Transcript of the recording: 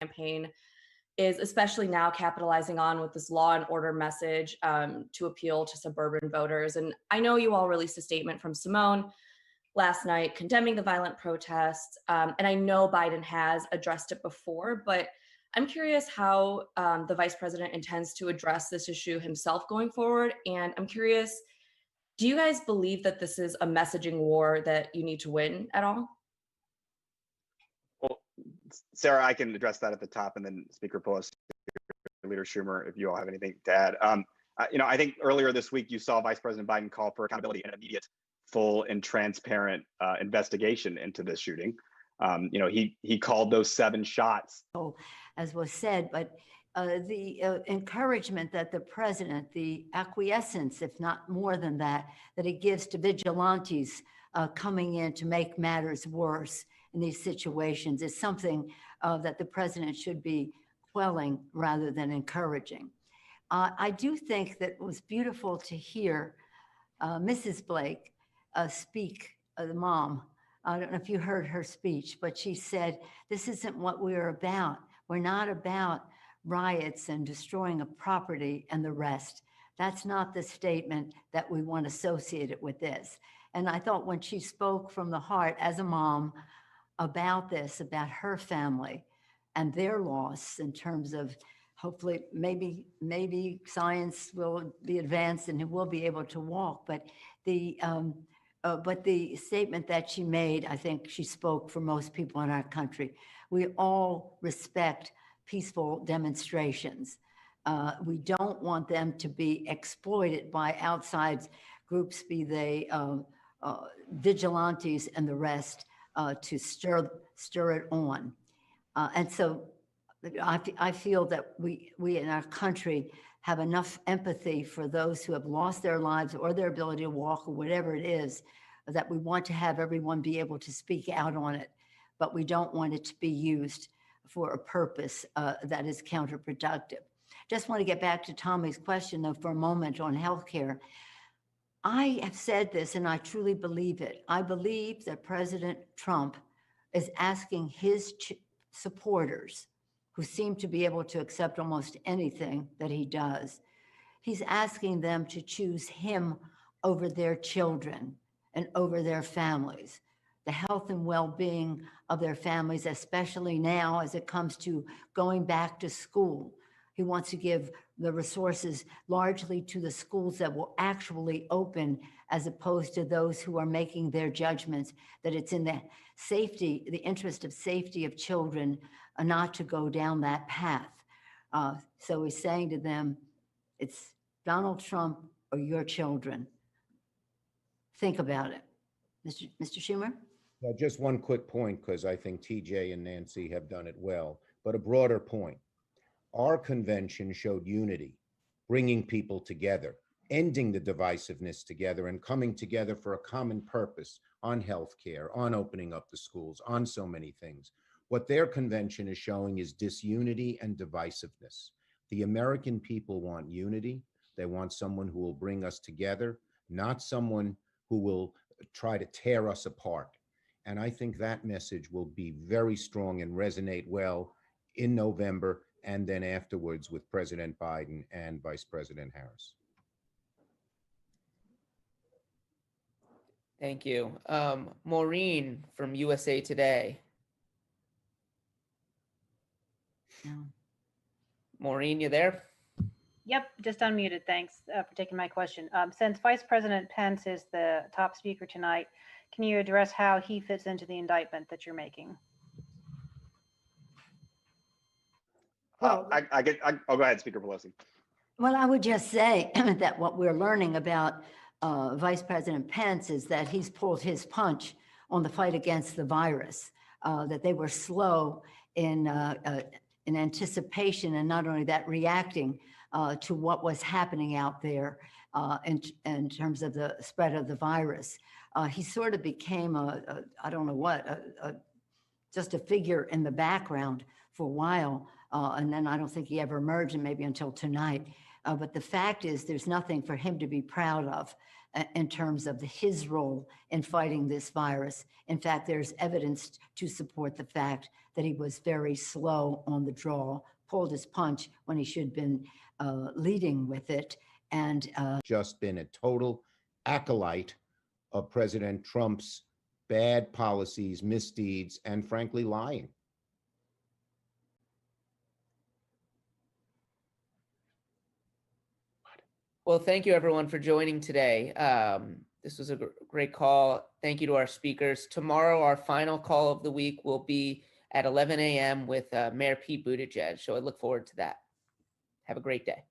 campaign is especially now capitalizing on with this law and order message to appeal to suburban voters. And I know you all released a statement from Simone last night condemning the violent protests. And I know Biden has addressed it before, but I'm curious how the vice president intends to address this issue himself going forward. And I'm curious, do you guys believe that this is a messaging war that you need to win at all? Well, Sarah, I can address that at the top, and then Speaker Pelosi, Leader Schumer, if you all have anything to add. I think earlier this week you saw Vice President Biden call for accountability and an immediate, full, and transparent investigation into this shooting. He called those 7 shots. As was said, but the encouragement that the president, the acquiescence, if not more than that, that he gives to vigilantes coming in to make matters worse in these situations is something that the president should be quelling rather than encouraging. I do think that it was beautiful to hear Mrs. Blake speak, the mom. I don't know if you heard her speech, but she said, this isn't what we're about. We're not about riots and destroying a property and the rest. That's not the statement that we want associated with this. And I thought when she spoke from the heart as a mom about this, about her family and their loss in terms of hopefully maybe science will be advanced and it will be able to walk. But the statement that she made, I think she spoke for most people in our country. We all respect peaceful demonstrations. We don't want them to be exploited by outside groups, be they vigilantes and the rest, to stir it on. And so I feel that we in our country have enough empathy for those who have lost their lives or their ability to walk or whatever it is, that we want to have everyone be able to speak out on it, but we don't want it to be used for a purpose that is counterproductive. Just want to get back to Tommy's question though for a moment on healthcare. I have said this and I truly believe it. I believe that President Trump is asking his supporters, who seem to be able to accept almost anything that he does, he's asking them to choose him over their children and over their families, the health and well-being of their families, especially now as it comes to going back to school. He wants to give the resources largely to the schools that will actually open, as opposed to those who are making their judgments that it's in the safety, the interest of safety of children, not to go down that path. So he's saying to them, it's Donald Trump or your children. Think about it. Mr. Schumer? Just one quick point, because I think TJ and Nancy have done it well, but a broader point. Our convention showed unity, bringing people together, ending the divisiveness together and coming together for a common purpose on healthcare, on opening up the schools, on so many things. What their convention is showing is disunity and divisiveness. The American people want unity. They want someone who will bring us together, not someone who will try to tear us apart. And I think that message will be very strong and resonate well in November and then afterwards with President Biden and Vice President Harris. Thank you. Maureen from USA Today. No. Maureen, you there? Yep, just unmuted. Thanks for taking my question. Since Vice President Pence is the top speaker tonight, can you address how he fits into the indictment that you're making? Well, I'll go ahead, Speaker Pelosi. Well, I would just say that what we're learning about Vice President Pence is that he's pulled his punch on the fight against the virus, that they were slow in anticipation, and not only that, reacting to what was happening out there in terms of the spread of the virus. He sort of became I don't know what, just a figure in the background for a while. And then I don't think he ever emerged, and maybe until tonight. But the fact is there's nothing for him to be proud of. in terms of his role in fighting this virus. In fact, there's evidence to support the fact that he was very slow on the draw, pulled his punch when he should have been leading with it. And Just been a total acolyte of President Trump's bad policies, misdeeds, and frankly, lying. Well, thank you everyone for joining today. This was a great call. Thank you to our speakers. Tomorrow, our final call of the week will be at 11 a.m. with Mayor Pete Buttigieg. So I look forward to that. Have a great day.